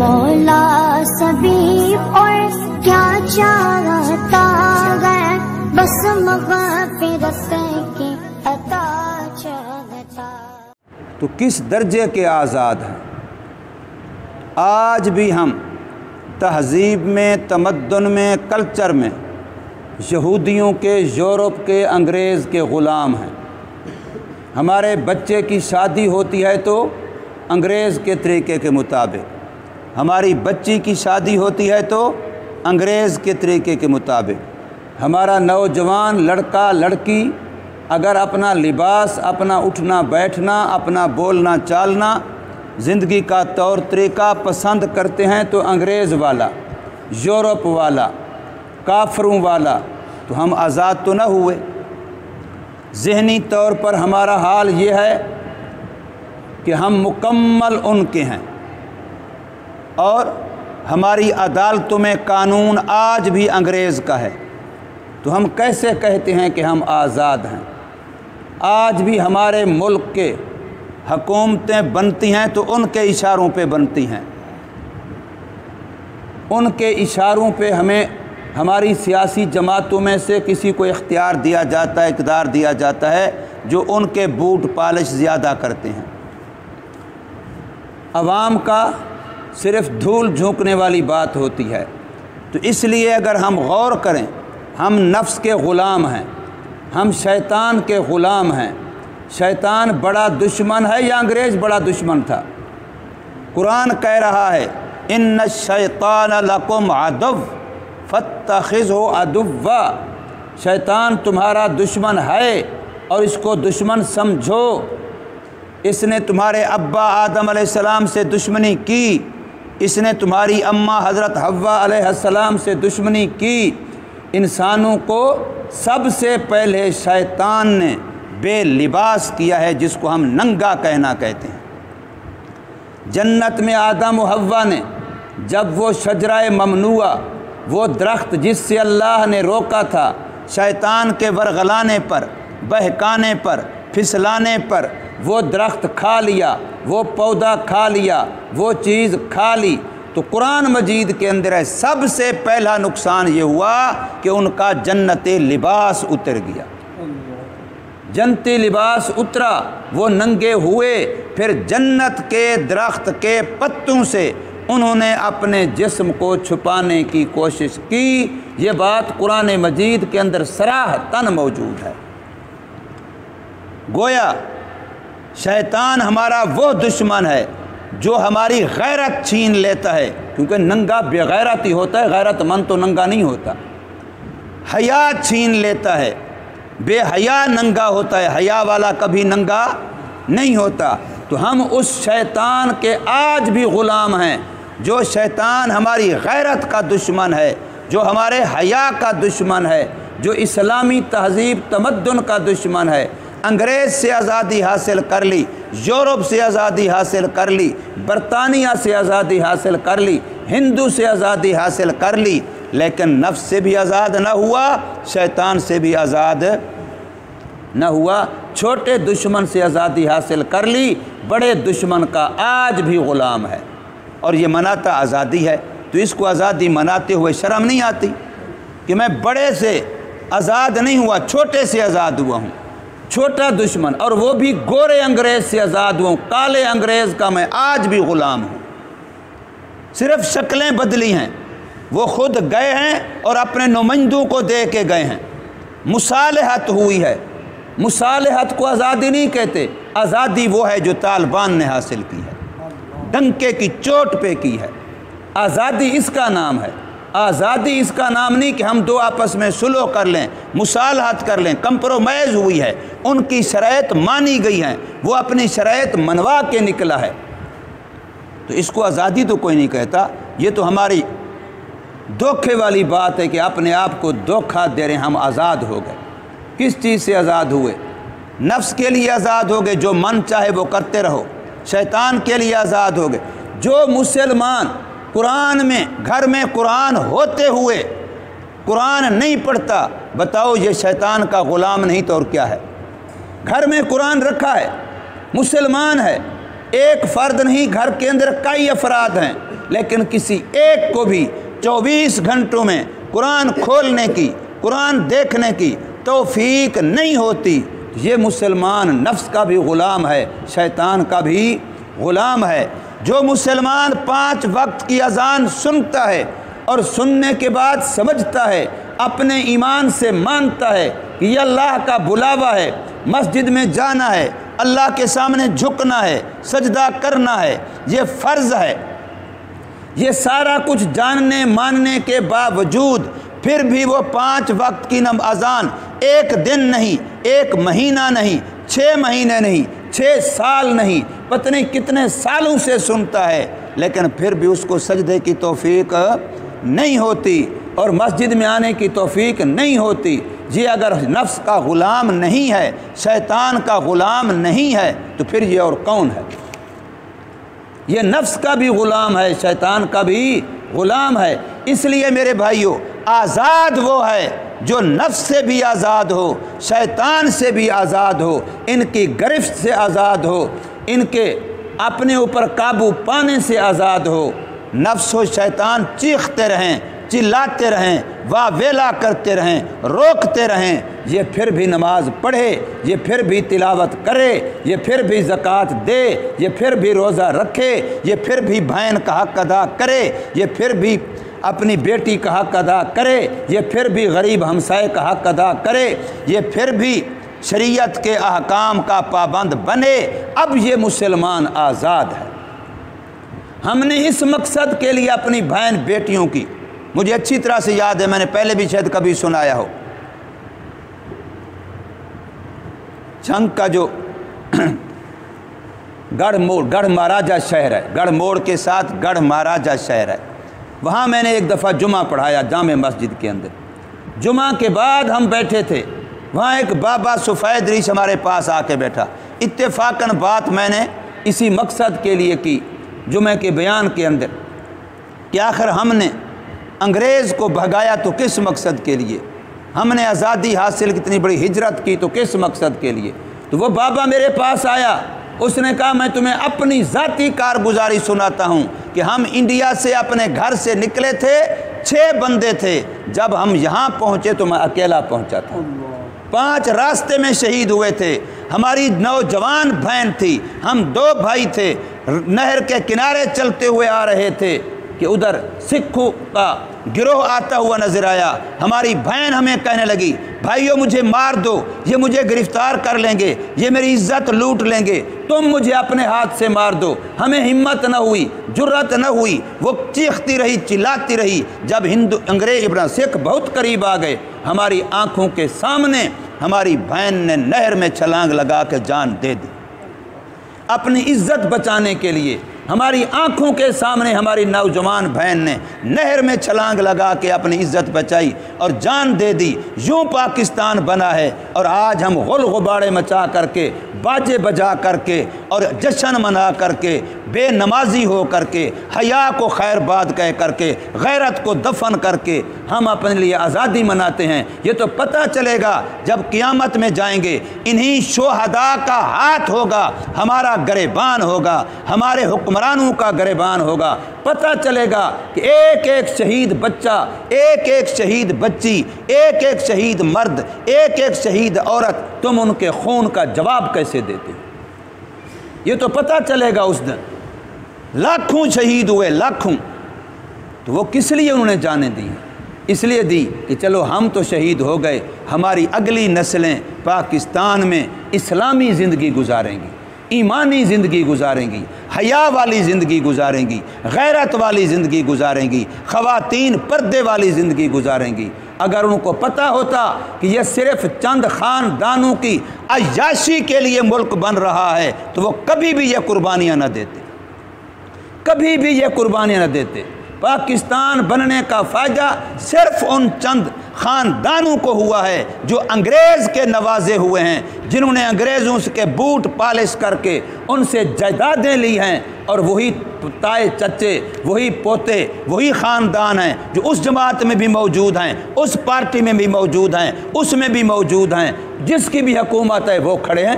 مولا سبھی اور کیا چاہتا ہے، بس مغفرت کی عطا چاہتا۔ تو کس درجے کے آزاد ہیں؟ آج بھی ہم تہذیب میں، تمدن میں، کلچر میں یہودیوں کے، یورپ کے، انگریز کے غلام ہیں۔ ہمارے بچے کی شادی ہوتی ہے تو انگریز کے طریقے کے مطابق، ہماری بچی کی شادی ہوتی ہے تو انگریز کے طریقے کے مطابق، ہمارا نوجوان لڑکا لڑکی اگر اپنا لباس، اپنا اٹھنا بیٹھنا، اپنا بولنا چالنا، زندگی کا طور طریقہ پسند کرتے ہیں تو انگریز والا، یورپ والا، کافروں والا، تو ہم آزاد تو نہ ہوئے۔ ذہنی طور پر ہمارا حال یہ ہے کہ ہم مکمل ان کے ہیں، اور ہماری عدالتوں میں قانون آج بھی انگریز کا ہے، تو ہم کیسے کہتے ہیں کہ ہم آزاد ہیں؟ آج بھی ہمارے ملک کے حکومتیں بنتی ہیں تو ان کے اشاروں پہ بنتی ہیں، ان کے اشاروں پہ ہمیں ہماری سیاسی جماعتوں میں سے کسی کو اختیار دیا جاتا ہے، اقتدار دیا جاتا ہے جو ان کے بوٹ پالش زیادہ کرتے ہیں۔ عوام کا صرف دھول جھونکنے والی بات ہوتی ہے۔ تو اس لیے اگر ہم غور کریں، ہم نفس کے غلام ہیں، ہم شیطان کے غلام ہیں۔ شیطان بڑا دشمن ہے یا انگریز بڑا دشمن تھا؟ قرآن کہہ رہا ہے ان الشیطان لکم عدو فاتخذہ عدوا، شیطان تمہارا دشمن ہے اور اس کو دشمن سمجھو۔ اس نے تمہارے ابا آدم علیہ السلام سے دشمنی کی، اس نے تمہاری اماں حضرت حوا علیہ السلام سے دشمنی کی۔ انسانوں کو سب سے پہلے شیطان نے بے لباس کیا ہے، جس کو ہم ننگا کہنا کہتے ہیں۔ جنت میں آدم و حوا نے جب وہ شجرہ ممنوعہ، وہ درخت جس سے اللہ نے روکا تھا، شیطان کے ورغلانے پر، بہکانے پر، پھسلانے پر، وہ درخت کھا لیا، وہ پودا کھا لیا، وہ چیز کھا لی، تو قرآن مجید کے اندر ہے سب سے پہلا نقصان یہ ہوا کہ ان کا جنتی لباس اتر گیا۔ جنتی لباس اترا، وہ ننگے ہوئے، پھر جنت کے درخت کے پتوں سے انہوں نے اپنے جسم کو چھپانے کی کوشش کی۔ یہ بات قرآن مجید کے اندر صراحتاً موجود ہے۔ گویا شیطان ہمارا وہ دشمن ہے جو ہماری غیرت چھین لیتا ہے، کیونکہ ننگا بے غیرت ہی ہوتا ہے، غیرت مند تو ننگا نہیں ہوتا۔ حیا چھین لیتا ہے، بے حیا ننگا ہوتا ہے، حیا والا کبھی ننگا نہیں ہوتا۔ تو ہم اس شیطان کے آج بھی غلام ہیں، جو شیطان ہماری غیرت کا دشمن ہے، جو ہمارے حیا کا دشمن ہے، جو اسلامی تہذیب تمدن کا دشمن ہے۔ انگریز سے آزادی حاصل کر لی، یورپ سے آزادی حاصل کر لی، برطانیہ سے آزادی حاصل کر لی، ہندو سے آزادی حاصل کر لی، لیکن نفس سے بھی آزاد نہ ہوا، شیطان سے بھی آزاد نہ ہوا۔ چھوٹے دشمن سے آزادی حاصل کر لی، بڑے دشمن کا آج بھی غلام ہے، اور یہ مناتا آزادی ہے۔ تو اس کو آزادی مناتے ہوئے شرم نہیں آتی کہ میں بڑے سے آزاد نہیں ہوا، چھوٹے سے آزاد ہوا ہوں، چھوٹا دشمن، اور وہ بھی گورے انگریز سے آزاد ہوا ہوں، کالے انگریز کا میں آج بھی غلام ہوں۔ صرف شکلیں بدلی ہیں، وہ خود گئے ہیں اور اپنے نمائندوں کو دے کے گئے ہیں، مصالحت ہوئی ہے۔ مصالحت کو آزادی نہیں کہتے، آزادی وہ ہے جو طالبان نے حاصل کی ہے، ڈنکے کی چوٹ پہ کی ہے۔ آزادی اس کا نام ہے، آزادی اس کا نام نہیں کہ ہم دو آپس میں صلح کر لیں، مصالحت کر لیں، کمپرومائز ہوئی ہے، ان کی شرائط مانی گئی ہیں، وہ اپنی شرائط منوا کے نکلا ہے۔ تو اس کو آزادی تو کوئی نہیں کہتا۔ یہ تو ہماری دھوکے والی بات ہے کہ اپنے آپ کو دھوکہ دے رہے ہیں، ہم آزاد ہو گئے۔ کس چیز سے آزاد ہوئے؟ نفس کے لیے آزاد ہو گئے، جو من چاہے وہ کرتے رہو۔ شیطان کے لیے آزاد ہو گئے۔ جو مسلمان قرآن میں، گھر میں قرآن ہوتے ہوئے قرآن نہیں پڑھتا، بتاؤ یہ شیطان کا غلام نہیں تو اور کیا ہے؟ گھر میں قرآن رکھا ہے، مسلمان ہے، ایک فرد نہیں، گھر کے اندر کئی افراد ہیں، لیکن کسی ایک کو بھی 24 گھنٹوں میں قرآن کھولنے کی، قرآن دیکھنے کی توفیق نہیں ہوتی، یہ مسلمان نفس کا بھی غلام ہے، شیطان کا بھی غلام ہے۔ جو مسلمان 5 وقت کی اذان سنتا ہے اور سننے کے بعد سمجھتا ہے، اپنے ایمان سے مانتا ہے کہ یہ اللہ کا بلاوا ہے، مسجد میں جانا ہے، اللہ کے سامنے جھکنا ہے، سجدہ کرنا ہے، یہ فرض ہے، یہ سارا کچھ جاننے ماننے کے باوجود پھر بھی وہ 5 وقت کی اذان ایک دن نہیں، ایک مہینہ نہیں، 6 مہینے نہیں، 6 سال نہیں، پتہ نہیں کتنے سالوں سے سنتا ہے، لیکن پھر بھی اس کو سجدے کی توفیق نہیں ہوتی اور مسجد میں آنے کی توفیق نہیں ہوتی۔ یہ اگر نفس کا غلام نہیں ہے، شیطان کا غلام نہیں ہے، تو پھر یہ اور کون ہے؟ یہ نفس کا بھی غلام ہے، شیطان کا بھی غلام ہے۔ اس لیے میرے بھائیوں، آزاد وہ ہے جو نفس سے بھی آزاد ہو، شیطان سے بھی آزاد ہو، ان کی گرفت سے آزاد ہو، ان کے اپنے اوپر قابو پانے سے آزاد ہو۔ نفس و شیطان چیختے رہیں، چلاتے رہیں، واہ ویلا کرتے رہیں، روکتے رہیں، یہ پھر بھی نماز پڑھے، یہ پھر بھی تلاوت کرے، یہ پھر بھی زکوٰۃ دے، یہ پھر بھی روزہ رکھے، یہ پھر بھی بہن کا حق ادا کرے، یہ پھر بھی اپنی بیٹی کا حق ادا کرے، یہ پھر بھی غریب ہمسائے کا حق ادا کرے، یہ پھر بھی شریعت کے احکام کا پابند بنے۔ اب یہ مسلمان آزاد ہے۔ ہم نے اس مقصد کے لیے اپنی بہن بیٹیوں کی، مجھے اچھی طرح سے یاد ہے، میں نے پہلے بھی شاید کبھی سنایا ہو، جنگ کا جو گڑھ مہاراجہ شہر ہے، گڑھ موڑ کے ساتھ گڑھ مہاراجہ شہر ہے، وہاں میں نے ایک دفعہ جمعہ پڑھایا جامع مسجد کے اندر۔ جمعہ کے بعد ہم بیٹھے تھے، وہاں ایک بابا سفید ریش ہمارے پاس آ کے بیٹھا۔ اتفاقاً بات میں نے اسی مقصد کے لیے کی جمعہ کے بیان کے اندر کہ آخر ہم نے انگریز کو بھگایا تو کس مقصد کے لیے، ہم نے آزادی حاصل کتنی بڑی ہجرت کی تو کس مقصد کے لیے۔ تو وہ بابا میرے پاس آیا، اس نے کہا میں تمہیں اپنی ذاتی کارگزاری سناتا ہوں کہ ہم انڈیا سے اپنے گھر سے نکلے تھے، 6 بندے تھے، جب ہم یہاں پہنچے تو میں اکیلا پہنچا تھا، 5 راستے میں شہید ہوئے تھے، ہماری نوجوان بہن تھی، ہم 2 بھائی تھے، نہر کے کنارے چلتے ہوئے آ رہے تھے کہ ادھر سکھوں کا گروہ آتا ہوا نظر آیا، ہماری بہن ہمیں کہنے لگی بھائیو مجھے مار دو، یہ مجھے گرفتار کر لیں گے، یہ میری عزت لوٹ لیں گے، تم مجھے اپنے ہاتھ سے مار دو۔ ہمیں ہمت نہ ہوئی، جرأت نہ ہوئی، وہ چیختی رہی، چلاتی رہی، جب انگریز سکھ بہت قریب آ گئے، ہماری آنکھوں کے سامنے ہماری بہن نے نہر میں چھلانگ لگا کے جان دے دی۔ اپنی عزت بچانے کے لیے ہماری آنکھوں کے سامنے ہماری نوجوان بہن نے نہر میں چھلانگ لگا کے اپنی عزت بچائی اور جان دے دی۔ یوں پاکستان بنا ہے، اور آج ہم غل غبارے مچا کر کے، باجے بجا کر کے اور جشن منا کر کے، بے نمازی ہو کر کے، حیا کو خیر باد کہہ کر کے، غیرت کو دفن کر کے ہم اپنے لیے آزادی مناتے ہیں۔ یہ تو پتہ چلے گا جب قیامت میں جائیں گے، انہی شہداء کا ہاتھ ہوگا، ہمارا گریبان ہوگا، ہمارے حکمرانوں کا گریبان ہوگا۔ پتہ چلے گا کہ ایک ایک شہید بچہ، ایک ایک شہید بچی، ایک ایک شہید مرد، ایک ایک شہید عورت، تم ان کے خون کا جواب کیسے دیتے؟ یہ تو پتہ چلے گا اس دن۔ لاکھوں شہید ہوئے، لاکھوں، تو وہ کس لیے انہوں نے جانیں دی؟ اس لیے دی کہ چلو ہم تو شہید ہو گئے، ہماری اگلی نسلیں پاکستان میں اسلامی زندگی گزاریں گی، ایمانی زندگی گزاریں گی، حیا والی زندگی گزاریں گی، غیرت والی زندگی گزاریں گی، خواتین پردے والی زندگی گزاریں گی۔ اگر ان کو پتہ ہوتا کہ یہ صرف چند خاندانوں کی عیاشی کے لیے ملک بن رہا ہے تو وہ کبھی بھی یہ قربانیاں نہ دیتے، کبھی بھی یہ قربانیاں نہ دیتے۔ پاکستان بننے کا فائدہ صرف ان چند خاندانوں کو ہوا ہے جو انگریز کے نوازے ہوئے ہیں، جنہوں نے انگریزوں کے بوٹ پالش کر کے ان سے جائیدادیں لی ہیں، اور وہی تائے چچے، وہی پوتے، وہی خاندان ہیں جو اس جماعت میں بھی موجود ہیں، اس پارٹی میں بھی موجود ہیں، اس میں بھی موجود ہیں، جس کی بھی حکومت ہے وہ کھڑے ہیں،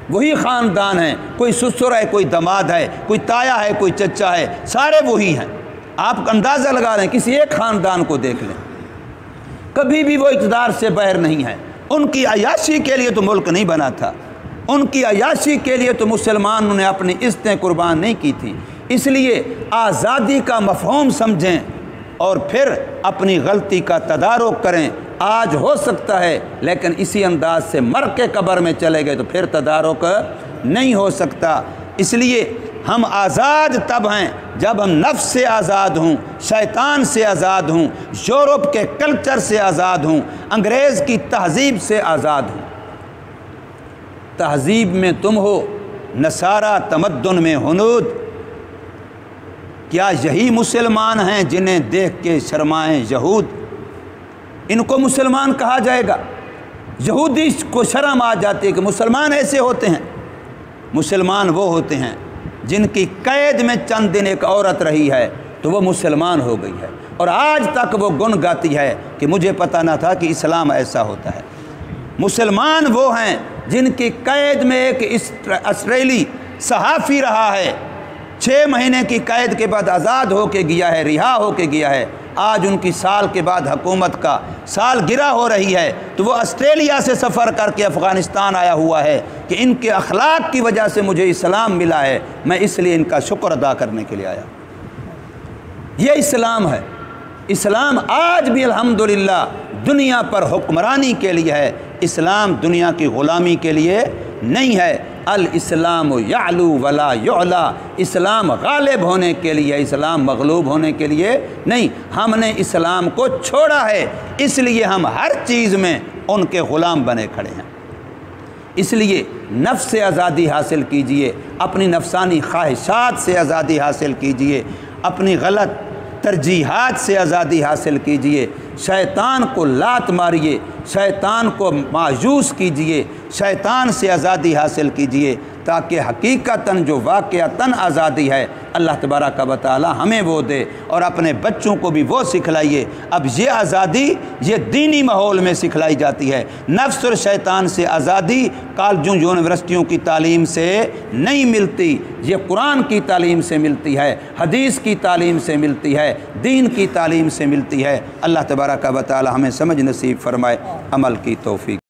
وہی خاندان ہیں، کوئی سسر ہے، کوئی دماد ہے، کوئی تایا ہے، کوئی چچا ہے، سارے وہی ہیں۔ آپ اندازہ لگا لیں، کسی ایک خاندان کو دیکھ لیں، کبھی بھی وہ اقتدار سے باہر نہیں ہے۔ ان کی عیاشی کے لیے تو ملک نہیں بنا تھا، ان کی عیاشی کے لیے تو مسلمانوں نے اپنی عزتیں قربان نہیں کی تھی۔ اس لیے آزادی کا مفہوم سمجھیں اور پھر اپنی غلطی کا تدارک کریں۔ آج ہو سکتا ہے، لیکن اسی انداز سے مر کے قبر میں چلے گئے تو پھر تدارک نہیں ہو سکتا۔ اس لیے ہم آزاد تب ہیں جب ہم نفس سے آزاد ہوں، شیطان سے آزاد ہوں، یورپ کے کلچر سے آزاد ہوں، انگریز کی تہذیب سے آزاد ہوں۔ تہذیب میں تم ہو نصارہ، تمدن میں ہنود۔ کیا یہی مسلمان ہیں جنہیں دیکھ کے شرمائیں یہود؟ ان کو مسلمان کہا جائے گا؟ یہودی کو شرم آ جاتی ہے کہ مسلمان ایسے ہوتے ہیں۔ مسلمان وہ ہوتے ہیں جن کی قید میں چند دن ایک عورت رہی ہے تو وہ مسلمان ہو گئی ہے، اور آج تک وہ گن گاتی ہے کہ مجھے پتہ نہ تھا کہ اسلام ایسا ہوتا ہے۔ مسلمان وہ ہیں جن کی قید میں ایک اسرائیلی صحافی رہا ہے، 6 مہینے کی قید کے بعد آزاد ہو کے گیا ہے، رہا ہو کے گیا ہے۔ آج ان کی سال کے بعد حکومت کا سال گرہ ہو رہی ہے تو وہ آسٹریلیا سے سفر کر کے افغانستان آیا ہوا ہے کہ ان کے اخلاق کی وجہ سے مجھے اسلام ملا ہے، میں اس لیے ان کا شکر ادا کرنے کے لیے آیا۔ یہ اسلام ہے۔ اسلام آج بھی الحمدللہ دنیا پر حکمرانی کے لیے ہے، اسلام دنیا کی غلامی کے لیے نہیں ہے۔ الاسلام یعلو ولا یعلا، اسلام غالب ہونے کے لیے، اسلام مغلوب ہونے کے لیے نہیں۔ ہم نے اسلام کو چھوڑا ہے، اس لیے ہم ہر چیز میں ان کے غلام بنے کھڑے ہیں۔ اس لیے نفس سے آزادی حاصل کیجئے، اپنی نفسانی خواہشات سے آزادی حاصل کیجئے، اپنی غلط ترجیحات سے آزادی حاصل کیجئے، شیطان کو لات ماریے، شیطان کو مایوس کیجئے، شیطان سے آزادی حاصل کیجئے، تاکہ حقیقتاً جو واقعتاً آزادی ہے اللہ تبارک و تعالی ہمیں وہ دے، اور اپنے بچوں کو بھی وہ سکھلائیے۔ اب یہ آزادی یہ دینی ماحول میں سکھلائی جاتی ہے، نفس اور شیطان سے آزادی کالجوں یونیورسٹیوں کی تعلیم سے نہیں ملتی، یہ قرآن کی تعلیم سے ملتی ہے، حدیث کی تعلیم سے ملتی ہے، دین کی تعلیم سے ملتی ہے۔ اللہ تبارک و تعالی ہمیں سمجھ نصیب فرمائے، عمل کی توفیق۔